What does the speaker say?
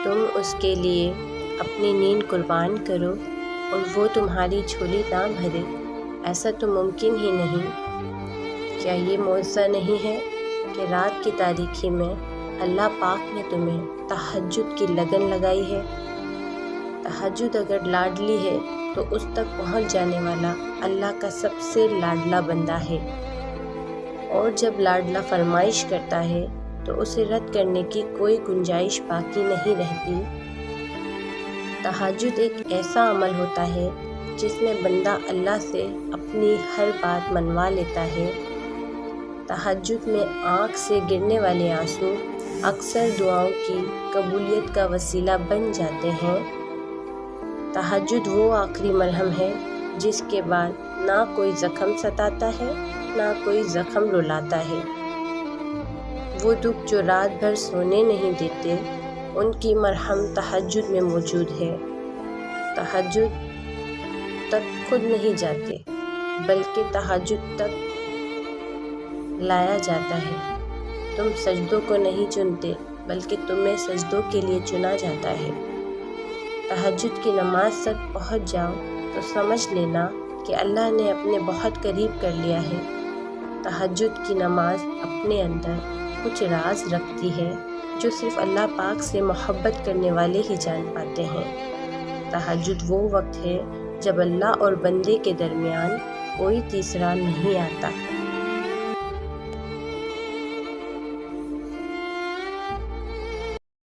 تم اس کے لیے اپنی نیند قربان کرو اور وہ تمہاری جھولی نہ بھرے، ایسا تو ممکن ہی نہیں۔ کیا یہ معجزہ نہیں ہے کہ رات کی تاریکی میں اللہ پاک نے تمہیں تہجد کی لگن لگائی ہے؟ تہجد اگر لاڈلی ہے تو اس تک پہنچ جانے والا اللہ کا سب سے لاڈلا بندہ ہے، اور جب لاڈلا فرمائش کرتا ہے تو اسے رد کرنے کی کوئی گنجائش باقی نہیں رہتی۔ تہجد ایک ایسا عمل ہوتا ہے جس میں بندہ اللہ سے اپنی ہر بات منوا لیتا ہے۔ تہجد میں آنکھ سے گرنے والے آنسو اکثر دعاؤں کی قبولیت کا وسیلہ بن جاتے ہیں۔ تہجد وہ آخری مرہم ہے جس کے بعد نہ کوئی زخم ستاتا ہے نہ کوئی زخم رلاتا ہے۔ وہ دکھ جو رات بھر سونے نہیں دیتے، ان کی مرہم تہجد میں موجود ہے۔ تہجد تک خود نہیں جاتے بلکہ تہجد تک لایا جاتا ہے۔ تم سجدوں کو نہیں چنتے بلکہ تمہیں سجدوں کے لیے چنا جاتا ہے۔ تہجد کی نماز تک پہنچ جاؤ تو سمجھ لینا کہ اللہ نے اپنے بہت قریب کر لیا ہے۔ تہجد کی نماز اپنے اندر کچھ راز رکھتی ہے جو صرف اللہ پاک سے محبت کرنے والے ہی جان پاتے ہیں۔ تہجد وہ وقت ہے جب اللہ اور بندے کے درمیان کوئی تیسرا نہیں آتا۔